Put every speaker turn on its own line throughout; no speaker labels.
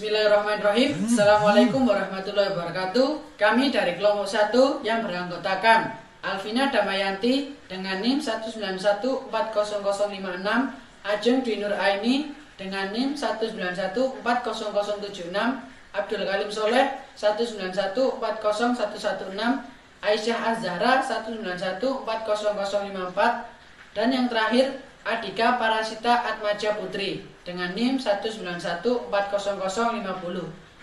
Bismillahirrahmanirrahim. Assalamualaikum warahmatullahi wabarakatuh. Kami dari kelompok 1 yang beranggotakan Alvina Damayanti dengan NIM 1914056, Ajeng Dwi Nur Aini dengan NIM 1914076, Abdul Kalim Soleh 191401116, Aisyah Az-Zahra 1914054, dan yang terakhir Adika Parasita Atmaja Putri dengan NIM 1914050.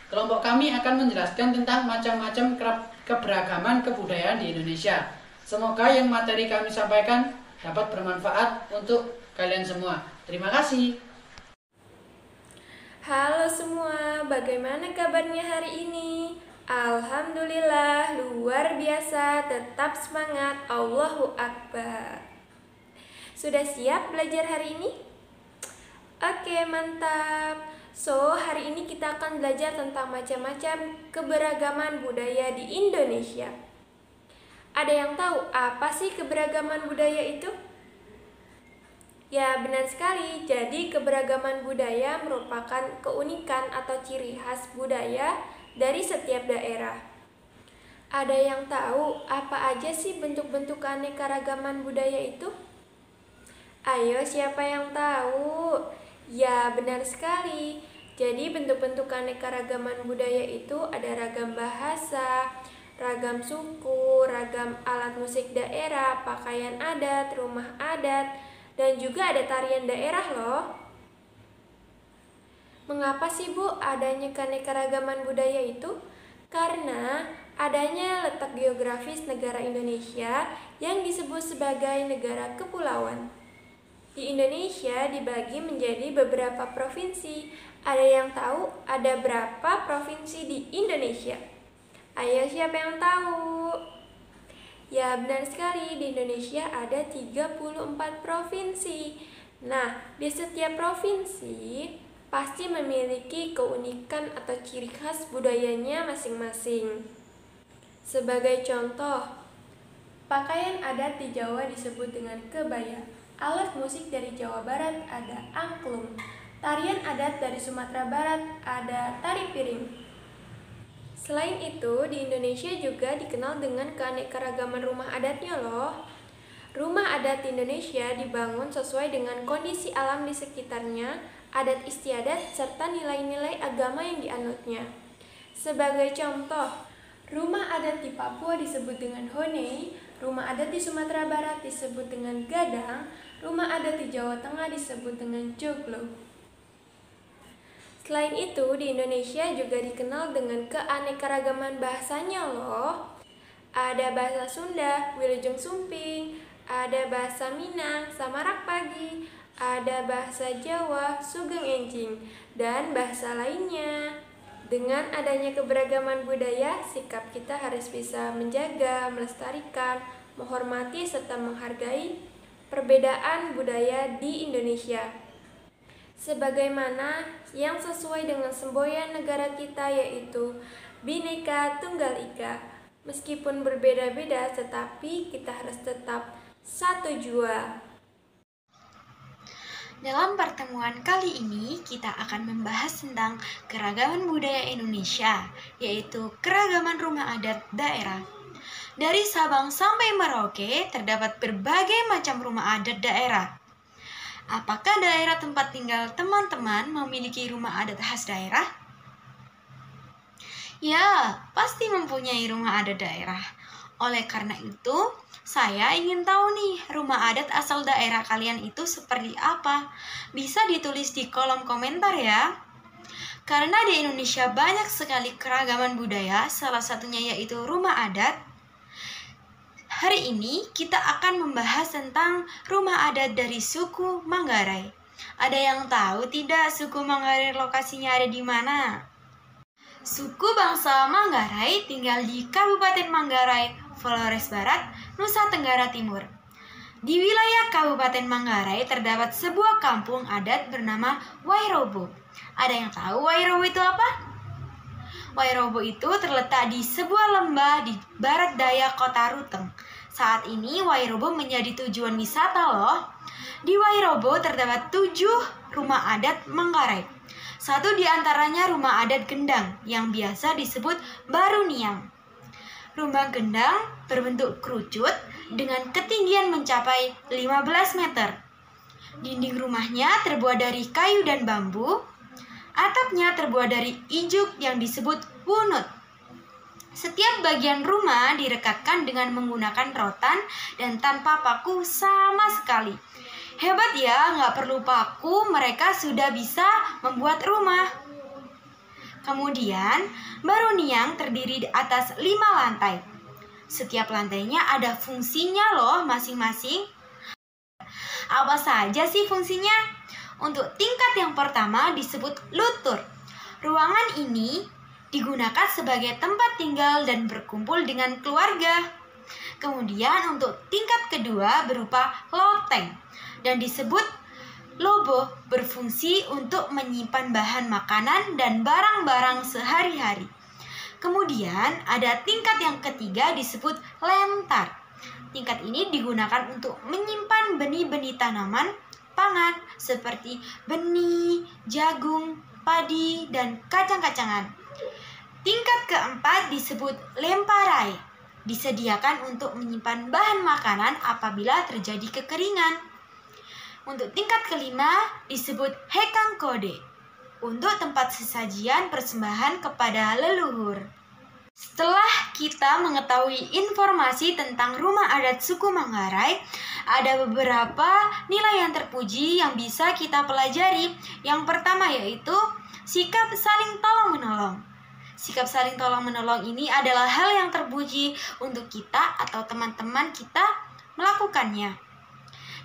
Kelompok kami akan menjelaskan tentang macam-macam keberagaman kebudayaan di Indonesia. Semoga yang materi kami sampaikan dapat bermanfaat untuk kalian semua. Terima kasih.
Halo semua, bagaimana kabarnya hari ini? Alhamdulillah, luar biasa, tetap semangat, Allahu Akbar. Sudah siap belajar hari ini? Oke, mantap. So, hari ini kita akan belajar tentang macam-macam keberagaman budaya di Indonesia. Ada yang tahu apa sih keberagaman budaya itu? Ya, benar sekali. Jadi, keberagaman budaya merupakan keunikan atau ciri khas budaya dari setiap daerah. Ada yang tahu apa aja sih bentuk-bentuk keanekaragaman budaya itu? Ayo, siapa yang tahu? Ya, benar sekali. Jadi, bentuk-bentuk keanekaragaman budaya itu ada ragam bahasa, ragam suku, ragam alat musik daerah, pakaian adat, rumah adat, dan juga ada tarian daerah loh. Mengapa sih Bu adanya keanekaragaman budaya itu? Karena adanya letak geografis negara Indonesia yang disebut sebagai negara kepulauan. Di Indonesia dibagi menjadi beberapa provinsi. Ada yang tahu ada berapa provinsi di Indonesia? Ayo, siapa yang tahu? Ya, benar sekali, di Indonesia ada 34 provinsi. Nah, di setiap provinsi pasti memiliki keunikan atau ciri khas budayanya masing-masing. Sebagai contoh, pakaian adat di Jawa disebut dengan kebaya. Alat musik dari Jawa Barat ada angklung. Tarian adat dari Sumatera Barat ada tari piring. Selain itu, di Indonesia juga dikenal dengan keanekaragaman rumah adatnya loh. Rumah adat di Indonesia dibangun sesuai dengan kondisi alam di sekitarnya, adat istiadat, serta nilai-nilai agama yang dianutnya. Sebagai contoh, rumah adat di Papua disebut dengan honei, rumah adat di Sumatera Barat disebut dengan gadang, rumah adat di Jawa Tengah disebut dengan joglo. Selain itu, di Indonesia juga dikenal dengan keanekaragaman bahasanya loh. Ada bahasa Sunda, Wilujeng Sumping, ada bahasa Minang, Samarak Pagi, ada bahasa Jawa, Sugeng Enjing, dan bahasa lainnya. Dengan adanya keberagaman budaya, sikap kita harus bisa menjaga, melestarikan, menghormati, serta menghargai perbedaan budaya di Indonesia. Sebagaimana yang sesuai dengan semboyan negara kita, yaitu Bhinneka Tunggal Ika. Meskipun berbeda-beda, tetapi kita harus tetap satu jua.
Dalam pertemuan kali ini, kita akan membahas tentang keragaman budaya Indonesia, yaitu keragaman rumah adat daerah. Dari Sabang sampai Merauke, terdapat berbagai macam rumah adat daerah. Apakah daerah tempat tinggal teman-teman memiliki rumah adat khas daerah? Ya, pasti mempunyai rumah adat daerah. Oleh karena itu, saya ingin tahu nih, rumah adat asal daerah kalian itu seperti apa? Bisa ditulis di kolom komentar ya. Karena di Indonesia banyak sekali keragaman budaya, salah satunya yaitu rumah adat. Hari ini kita akan membahas tentang rumah adat dari suku Manggarai. Ada yang tahu tidak suku Manggarai lokasinya ada di mana? Suku bangsa Manggarai tinggal di Kabupaten Manggarai, Flores Barat, Nusa Tenggara Timur. Di wilayah Kabupaten Manggarai terdapat sebuah kampung adat bernama Wairobo. Ada yang tahu Wairobo itu apa? Wairobo itu terletak di sebuah lembah di barat daya kota Ruteng. Saat ini Wairobo menjadi tujuan wisata loh. Di Wairobo terdapat 7 rumah adat Manggarai. Satu di antaranya rumah adat Gendang yang biasa disebut Baruniang. Rumah Gendang berbentuk kerucut dengan ketinggian mencapai 15 meter. Dinding rumahnya terbuat dari kayu dan bambu. Atapnya terbuat dari ijuk yang disebut wunut. Setiap bagian rumah direkatkan dengan menggunakan rotan dan tanpa paku sama sekali. Hebat ya, nggak perlu paku, mereka sudah bisa membuat rumah. Kemudian, Baruniang terdiri di atas 5 lantai. Setiap lantainya ada fungsinya loh masing-masing. Apa saja sih fungsinya? Untuk tingkat yang pertama disebut lutur. Ruangan ini digunakan sebagai tempat tinggal dan berkumpul dengan keluarga. Kemudian untuk tingkat kedua berupa loteng dan disebut lobo, berfungsi untuk menyimpan bahan makanan dan barang-barang sehari-hari. Kemudian ada tingkat yang ketiga disebut lentar. Tingkat ini digunakan untuk menyimpan benih-benih tanaman pangan seperti benih, jagung, padi, dan kacang-kacangan. Tingkat keempat disebut lemparai. Disediakan untuk menyimpan bahan makanan apabila terjadi kekeringan. Untuk tingkat kelima disebut hekang kode. Untuk tempat sesajian persembahan kepada leluhur. Setelah kita mengetahui informasi tentang rumah adat suku Manggarai, ada beberapa nilai yang terpuji yang bisa kita pelajari. Yang pertama yaitu sikap saling tolong-menolong. Sikap saling tolong-menolong ini adalah hal yang terpuji untuk kita atau teman-teman kita melakukannya.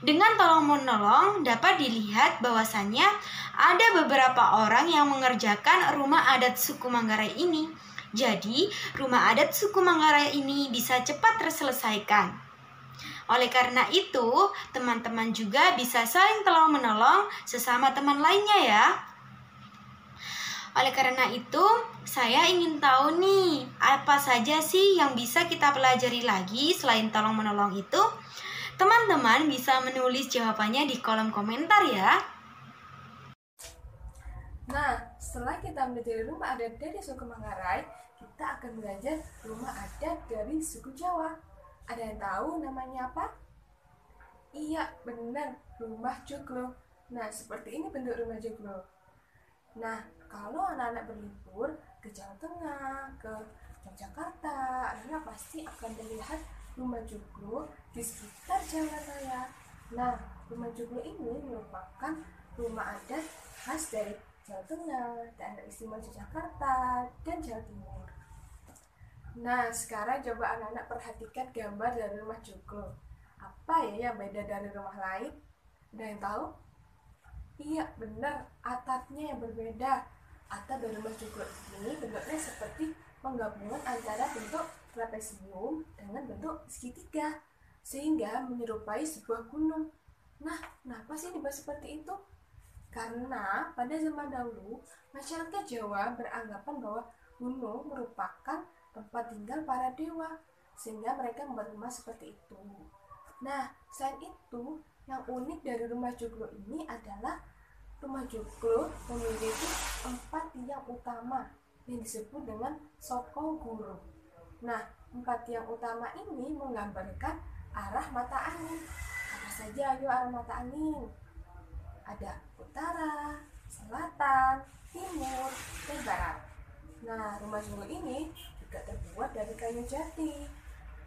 Dengan tolong-menolong dapat dilihat bahwasannya ada beberapa orang yang mengerjakan rumah adat suku Manggarai ini. Jadi, rumah adat suku Manggarai ini bisa cepat terselesaikan. Oleh karena itu, teman-teman juga bisa saling tolong-menolong sesama teman lainnya ya. Oleh karena itu, saya ingin tahu nih, apa saja sih yang bisa kita pelajari lagi selain tolong-menolong itu? Teman-teman bisa menulis jawabannya di kolom komentar ya.
Nah, setelah kita belajar rumah adat dari suku Manggarai, kita akan belajar rumah adat dari suku Jawa. Ada yang tahu namanya apa? Iya, benar, rumah joglo. Nah, seperti ini bentuk rumah joglo. Nah, kalau anak-anak berlibur ke Jawa Tengah, ke Yogyakarta, anak pasti akan melihat rumah joglo di sekitar jalan raya. Nah, rumah joglo ini merupakan rumah adat khas dari Jawa Tengah, Daerah Istimewa Yogyakarta, dan Jawa Timur. Nah, sekarang coba anak-anak perhatikan gambar dari rumah joglo. Apa ya yang beda dari rumah lain? Ada yang tahu? Iya, benar, atapnya yang berbeda. Atap dari rumah joglo ini bentuknya seperti penggabungan antara bentuk trapesium dengan bentuk segitiga, sehingga menyerupai sebuah gunung. Nah, kenapa sih dibuat seperti itu? Karena pada zaman dahulu, masyarakat Jawa beranggapan bahwa gunung merupakan tempat tinggal para dewa, sehingga mereka membuat rumah seperti itu. Nah, selain itu, yang unik dari rumah joglo ini adalah rumah joglo memiliki 4 tiang utama yang disebut dengan soko guru. Nah, 4 tiang utama ini menggambarkan arah mata angin. Apa saja ayo arah mata angin? Ada utara, selatan, timur, dan barat. Nah, rumah joglo ini juga terbuat dari kayu jati.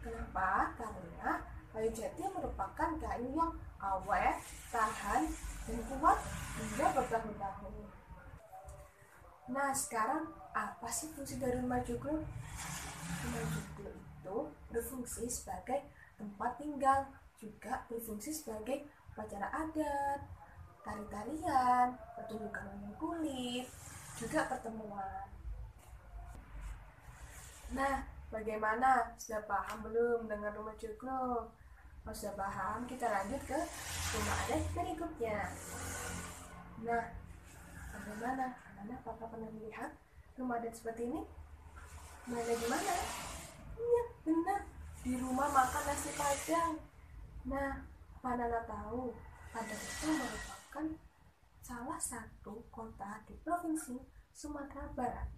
Kenapa? Karena kayu jati merupakan kayu yang awet, tahan, dan kuat hingga bertahun-tahun. Nah, sekarang apa sih fungsi dari rumah joglo? Rumah joglo itu berfungsi sebagai tempat tinggal, juga berfungsi sebagai upacara adat, tari-tarian, pertunjukan wayang kulit, juga pertemuan. Nah, bagaimana? Sudah paham belum dengan rumah joglo? Kalau sudah paham, kita lanjut ke rumah adat berikutnya. Nah, bagaimana? Apakah pernah melihat rumah adat seperti ini? Mana gimana? Iya, benar. Di rumah makan nasi padang. Nah, Nana tahu Adat itu merupakan salah satu kota di Provinsi Sumatera Barat.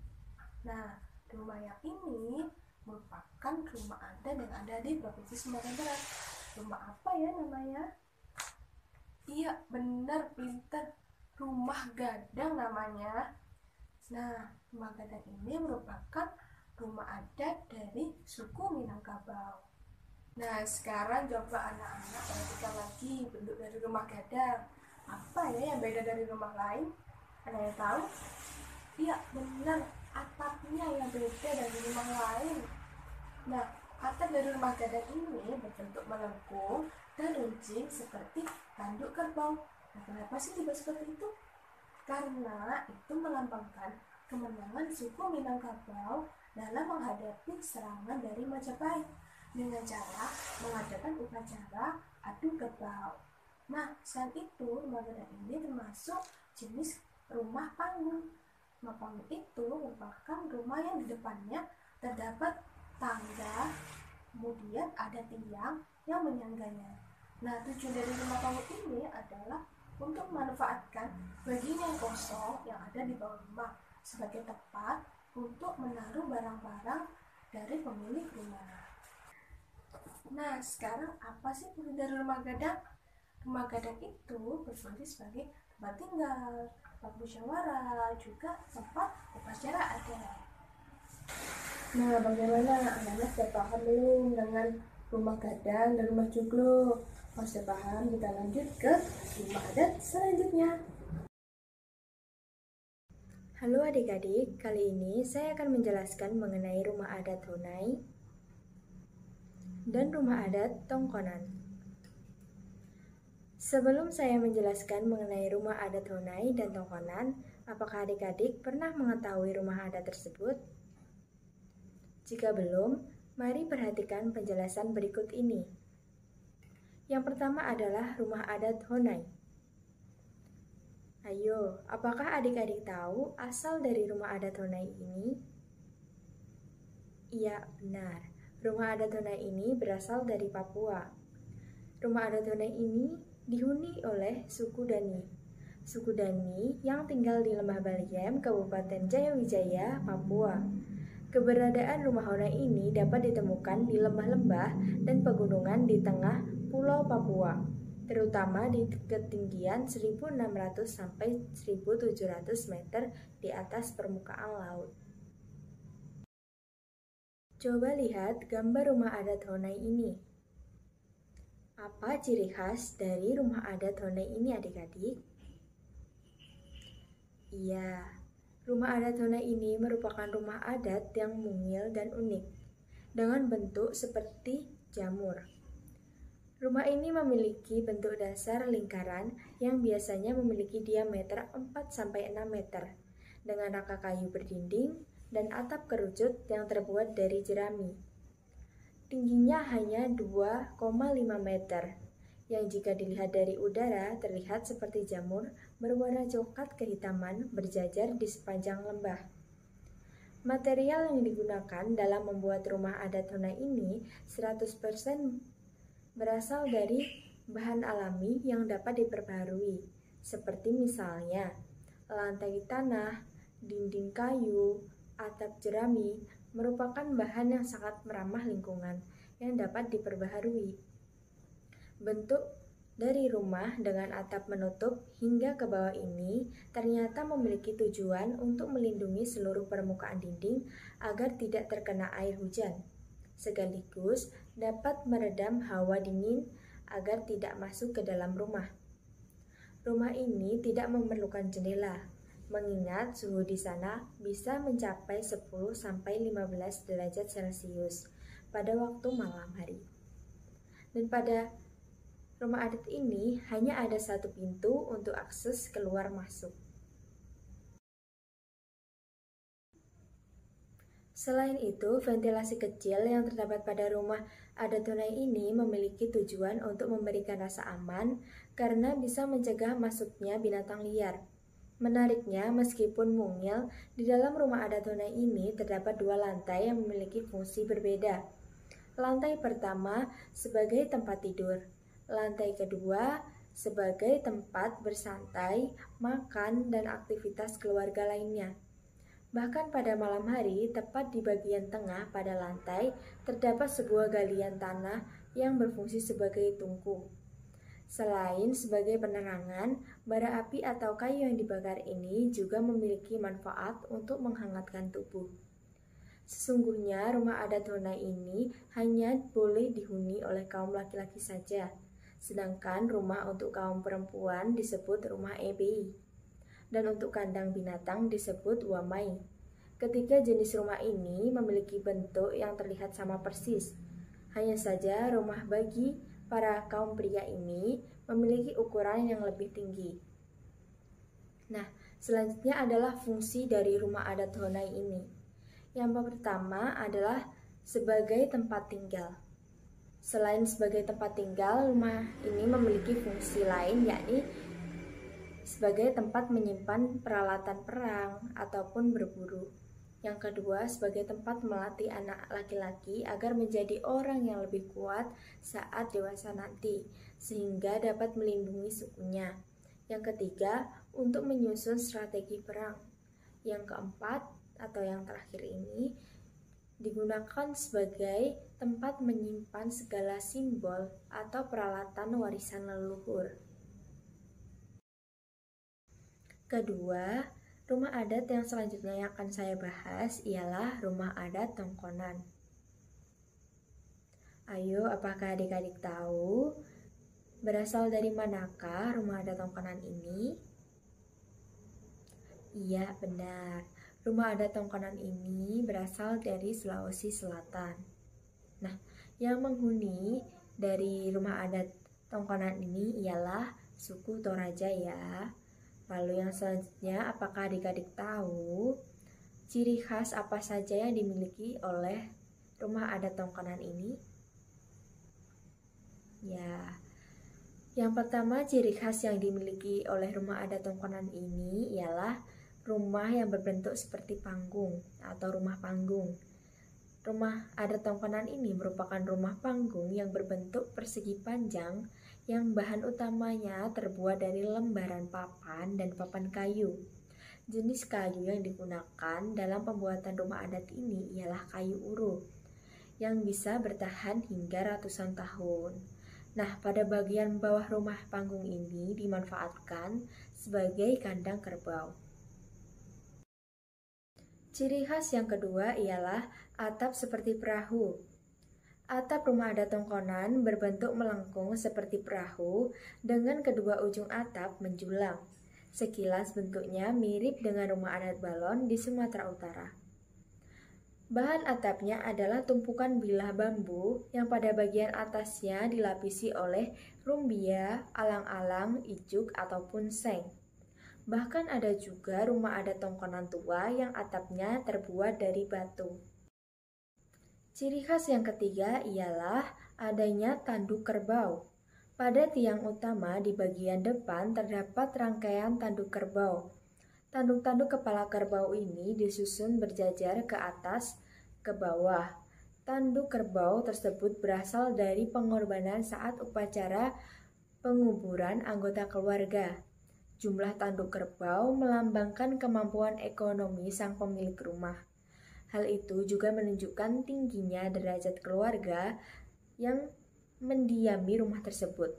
Nah, rumah yang ini merupakan rumah adat yang ada di Provinsi Sumatera Barat. Rumah apa ya namanya? Iya, benar, pintar. Rumah Gadang namanya. Nah, rumah Gadang ini merupakan rumah adat dari suku Minangkabau. Nah, sekarang coba anak-anak perhatikan lagi bentuk dari rumah Gadang. Apa ya yang beda dari rumah lain? Ada yang tahu? Iya, benar. Atapnya yang beda dari rumah lain. Nah, atap dari rumah Gadang ini berbentuk melengkung dan runcing seperti tanduk kerbau. Nah, kenapa sih dibuat seperti itu? Karena itu melambangkan kemenangan suku Minangkabau dalam menghadapi serangan dari Majapahit dengan cara mengadakan upacara adu kerbau. Nah, selain itu, rumah Gadang ini termasuk jenis rumah panggung. Rumah panggung itu merupakan rumah yang di depannya terdapat tangga, kemudian ada tiang yang menyangganya. Nah, tujuan dari rumah panggung ini adalah untuk memanfaatkan bagian yang kosong yang ada di bawah rumah sebagai tempat untuk menaruh barang-barang dari pemilik rumah. Nah, sekarang apa sih fungsi dari rumah Gadang? Rumah Gadang itu berfungsi sebagai tempat tinggal, tempat musyawarah, juga tempat upacara adat. Nah, bagaimana anak-anak sudah paham belum dengan rumah Gadang dan rumah Joglo? Kalau sudah paham, kita lanjut ke rumah adat selanjutnya.
Halo adik-adik, kali ini saya akan menjelaskan mengenai rumah adat Honai dan rumah adat Tongkonan. Sebelum saya menjelaskan mengenai rumah adat Honai dan Tongkonan, apakah adik-adik pernah mengetahui rumah adat tersebut? Jika belum, mari perhatikan penjelasan berikut ini. Yang pertama adalah rumah adat Honai. Ayo, apakah adik-adik tahu asal dari rumah adat Honai ini? Iya, benar. Rumah adat Honai ini berasal dari Papua. Rumah adat Honai ini dihuni oleh suku Dani. Suku Dani yang tinggal di Lembah Baliem, Kabupaten Jayawijaya, Papua. Keberadaan rumah Honai ini dapat ditemukan di lembah-lembah dan pegunungan di tengah Pulau Papua, terutama di ketinggian 1.600 sampai 1.700 meter di atas permukaan laut. Coba lihat gambar rumah adat Honai ini. Apa ciri khas dari rumah adat Honai ini adik-adik? Iya, rumah adat Honai ini merupakan rumah adat yang mungil dan unik, dengan bentuk seperti jamur. Rumah ini memiliki bentuk dasar lingkaran yang biasanya memiliki diameter 4-6 meter, dengan rangka kayu berdinding dan atap kerucut yang terbuat dari jerami. Tingginya hanya 2,5 meter, yang jika dilihat dari udara terlihat seperti jamur berwarna coklat kehitaman berjajar di sepanjang lembah. Material yang digunakan dalam membuat rumah adat Honai ini 100% berasal dari bahan alami yang dapat diperbarui, seperti misalnya lantai tanah, dinding kayu, atap jerami, merupakan bahan yang sangat meramah lingkungan yang dapat diperbaharui. Bentuk dari rumah dengan atap menutup hingga ke bawah ini ternyata memiliki tujuan untuk melindungi seluruh permukaan dinding agar tidak terkena air hujan, sekaligus dapat meredam hawa dingin agar tidak masuk ke dalam rumah. Rumah ini tidak memerlukan jendela, mengingat suhu di sana bisa mencapai 10-15 derajat Celcius pada waktu malam hari. Dan pada rumah adat ini hanya ada satu pintu untuk akses keluar masuk. Selain itu, ventilasi kecil yang terdapat pada rumah adat Honai ini memiliki tujuan untuk memberikan rasa aman karena bisa mencegah masuknya binatang liar. Menariknya, meskipun mungil, di dalam rumah adat Honai ini terdapat 2 lantai yang memiliki fungsi berbeda. Lantai pertama sebagai tempat tidur, lantai kedua sebagai tempat bersantai, makan, dan aktivitas keluarga lainnya. Bahkan pada malam hari, tepat di bagian tengah pada lantai, terdapat sebuah galian tanah yang berfungsi sebagai tungku. Selain sebagai penerangan, bara api atau kayu yang dibakar ini juga memiliki manfaat untuk menghangatkan tubuh. Sesungguhnya rumah adat Honai ini hanya boleh dihuni oleh kaum laki-laki saja. Sedangkan rumah untuk kaum perempuan disebut rumah EBI, dan untuk kandang binatang disebut wamai. Ketiga jenis rumah ini memiliki bentuk yang terlihat sama persis. Hanya saja rumah bagi para kaum pria ini memiliki ukuran yang lebih tinggi. Nah, selanjutnya adalah fungsi dari rumah adat Honai ini. Yang pertama adalah sebagai tempat tinggal. Selain sebagai tempat tinggal, rumah ini memiliki fungsi lain, yakni sebagai tempat menyimpan peralatan perang ataupun berburu. Yang kedua, sebagai tempat melatih anak laki-laki agar menjadi orang yang lebih kuat saat dewasa nanti, sehingga dapat melindungi sukunya. Yang ketiga, untuk menyusun strategi perang. Yang keempat, atau yang terakhir ini, digunakan sebagai tempat menyimpan segala simbol atau peralatan warisan leluhur. Kedua, rumah adat yang selanjutnya yang akan saya bahas ialah rumah adat Tongkonan. Ayo, apakah adik-adik tahu berasal dari manakah rumah adat Tongkonan ini? Iya, benar. Rumah adat Tongkonan ini berasal dari Sulawesi Selatan. Nah, yang menghuni dari rumah adat Tongkonan ini ialah suku Toraja ya. Lalu yang selanjutnya, apakah adik-adik tahu ciri khas apa saja yang dimiliki oleh rumah adat Tongkonan ini? Ya, yang pertama ciri khas yang dimiliki oleh rumah adat Tongkonan ini ialah rumah yang berbentuk seperti panggung atau rumah panggung. Rumah adat Tongkonan ini merupakan rumah panggung yang berbentuk persegi panjang yang bahan utamanya terbuat dari lembaran papan dan papan kayu. Jenis kayu yang digunakan dalam pembuatan rumah adat ini ialah kayu uru yang bisa bertahan hingga ratusan tahun. Nah, pada bagian bawah rumah panggung ini dimanfaatkan sebagai kandang kerbau. Ciri khas yang kedua ialah atap seperti perahu. Atap rumah adat Tongkonan berbentuk melengkung seperti perahu dengan kedua ujung atap menjulang. Sekilas bentuknya mirip dengan rumah adat Balon di Sumatera Utara. Bahan atapnya adalah tumpukan bilah bambu yang pada bagian atasnya dilapisi oleh rumbia, alang-alang, ijuk, ataupun seng. Bahkan ada juga rumah adat Tongkonan tua yang atapnya terbuat dari batu. Ciri khas yang ketiga ialah adanya tanduk kerbau. Pada tiang utama di bagian depan terdapat rangkaian tanduk kerbau. Tanduk-tanduk kepala kerbau ini disusun berjajar ke atas ke bawah. Tanduk kerbau tersebut berasal dari pengorbanan saat upacara penguburan anggota keluarga. Jumlah tanduk kerbau melambangkan kemampuan ekonomi sang pemilik rumah. Hal itu juga menunjukkan tingginya derajat keluarga yang mendiami rumah tersebut.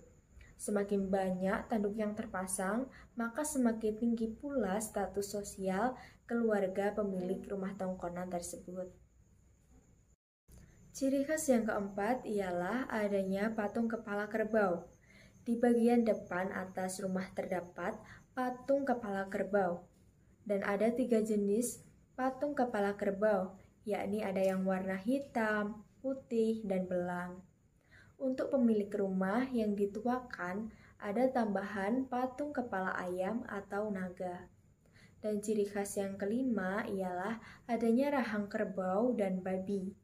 Semakin banyak tanduk yang terpasang, maka semakin tinggi pula status sosial keluarga pemilik rumah Tongkonan tersebut. Ciri khas yang keempat ialah adanya patung kepala kerbau. Di bagian depan atas rumah terdapat patung kepala kerbau. Dan ada 3 jenis patung kepala kerbau, yakni ada yang warna hitam, putih, dan belang. Untuk pemilik rumah yang dituakan, ada tambahan patung kepala ayam atau naga. Dan ciri khas yang kelima ialah adanya rahang kerbau dan babi.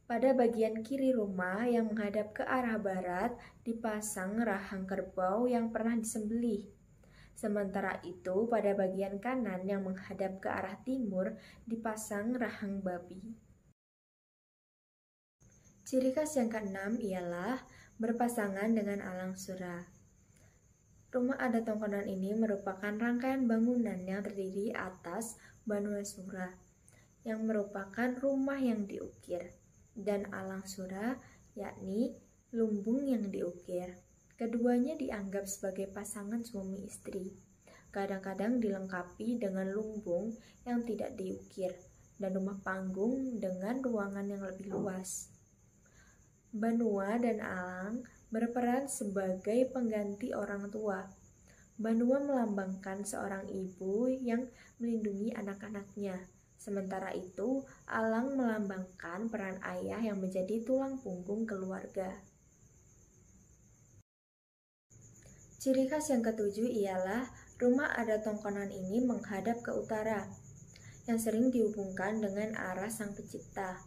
Pada bagian kiri rumah yang menghadap ke arah barat dipasang rahang kerbau yang pernah disembelih. Sementara itu pada bagian kanan yang menghadap ke arah timur dipasang rahang babi. Ciri khas yang keenam ialah berpasangan dengan alang sura. Rumah adat Tongkonan ini merupakan rangkaian bangunan yang terdiri atas Banua Sura, yang merupakan rumah yang diukir, dan Alang Sura, yakni lumbung yang diukir. Keduanya dianggap sebagai pasangan suami istri. Kadang-kadang dilengkapi dengan lumbung yang tidak diukir, dan rumah panggung dengan ruangan yang lebih luas. Banua dan Alang berperan sebagai pengganti orang tua. Banua melambangkan seorang ibu yang melindungi anak-anaknya. Sementara itu, Alang melambangkan peran ayah yang menjadi tulang punggung keluarga. Ciri khas yang ketujuh ialah rumah adat Tongkonan ini menghadap ke utara, yang sering dihubungkan dengan arah Sang Pencipta.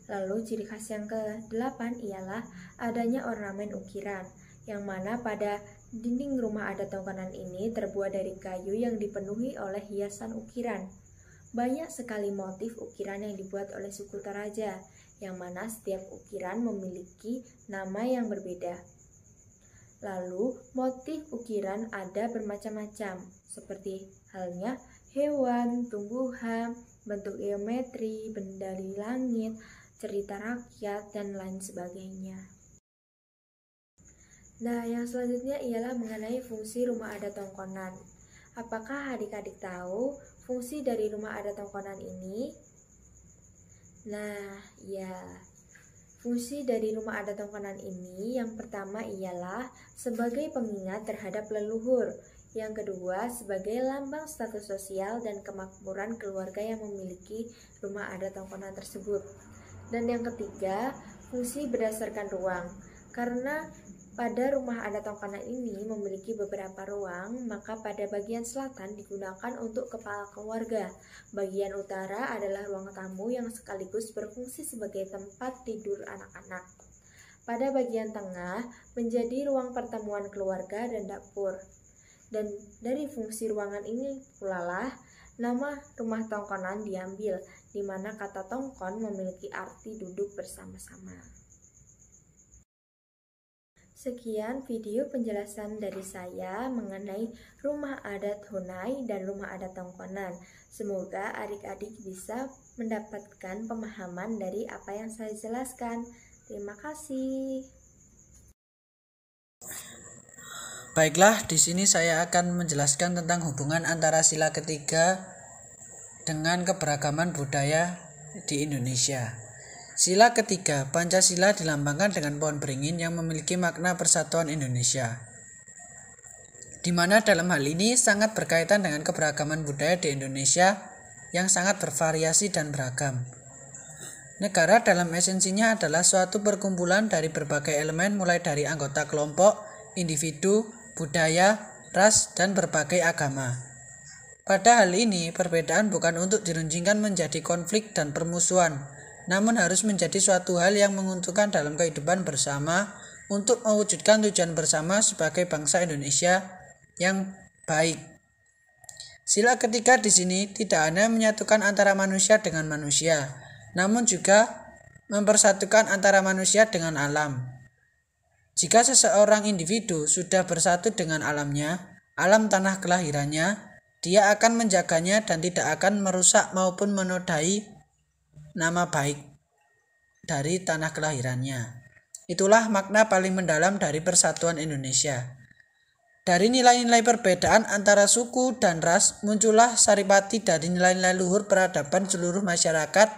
Lalu ciri khas yang ke-8 ialah adanya ornamen ukiran, yang mana pada dinding rumah adat Tongkonan ini terbuat dari kayu yang dipenuhi oleh hiasan ukiran. Banyak sekali motif ukiran yang dibuat oleh suku Toraja, yang mana setiap ukiran memiliki nama yang berbeda. Lalu, motif ukiran ada bermacam-macam, seperti halnya hewan, tumbuhan, bentuk geometri, benda di langit, cerita rakyat, dan lain sebagainya. Nah, yang selanjutnya ialah mengenai fungsi rumah adat Tongkonan. Apakah adik-adik tahu fungsi dari rumah adat Tongkonan ini? Nah, ya. Fungsi dari rumah adat Tongkonan ini yang pertama ialah sebagai pengingat terhadap leluhur. Yang kedua, sebagai lambang status sosial dan kemakmuran keluarga yang memiliki rumah adat Tongkonan tersebut. Dan yang ketiga, fungsi berdasarkan ruang. Karena pada rumah adat Tongkonan ini memiliki beberapa ruang, maka pada bagian selatan digunakan untuk kepala keluarga. Bagian utara adalah ruang tamu yang sekaligus berfungsi sebagai tempat tidur anak-anak. Pada bagian tengah menjadi ruang pertemuan keluarga dan dapur. Dan dari fungsi ruangan ini pula lah nama rumah Tongkonan diambil, di mana kata tongkon memiliki arti duduk bersama-sama. Sekian video penjelasan dari saya mengenai rumah adat Honai dan rumah adat Tongkonan. Semoga adik-adik bisa mendapatkan pemahaman dari apa yang saya jelaskan. Terima kasih.
Baiklah, di sini saya akan menjelaskan tentang hubungan antara sila ketiga dengan keberagaman budaya di Indonesia. Sila ketiga, Pancasila dilambangkan dengan pohon beringin yang memiliki makna persatuan Indonesia, di mana dalam hal ini sangat berkaitan dengan keberagaman budaya di Indonesia yang sangat bervariasi dan beragam. Negara dalam esensinya adalah suatu perkumpulan dari berbagai elemen mulai dari anggota kelompok, individu, budaya, ras, dan berbagai agama. Pada hal ini, perbedaan bukan untuk diruncingkan menjadi konflik dan permusuhan, namun harus menjadi suatu hal yang menguntungkan dalam kehidupan bersama untuk mewujudkan tujuan bersama sebagai bangsa Indonesia yang baik. Sila ketiga di sini tidak hanya menyatukan antara manusia dengan manusia, namun juga mempersatukan antara manusia dengan alam. Jika seseorang individu sudah bersatu dengan alamnya, alam tanah kelahirannya, dia akan menjaganya dan tidak akan merusak maupun menodai nama baik dari tanah kelahirannya. Itulah makna paling mendalam dari persatuan Indonesia. Dari nilai-nilai perbedaan antara suku dan ras, muncullah saripati dari nilai-nilai luhur peradaban seluruh masyarakat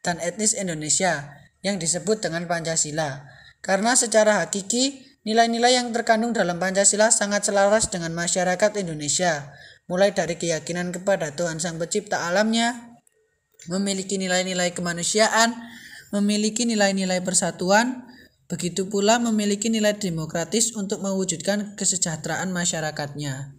dan etnis Indonesia yang disebut dengan Pancasila. Karena secara hakiki, nilai-nilai yang terkandung dalam Pancasila sangat selaras dengan masyarakat Indonesia, mulai dari keyakinan kepada Tuhan Sang Pencipta alamnya, memiliki nilai-nilai kemanusiaan, memiliki nilai-nilai persatuan, begitu pula memiliki nilai demokratis untuk mewujudkan kesejahteraan masyarakatnya.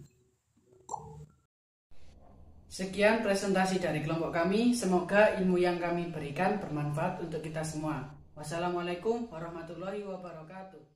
Sekian presentasi dari kelompok kami, semoga ilmu yang kami berikan bermanfaat untuk kita semua. Wassalamualaikum warahmatullahi wabarakatuh.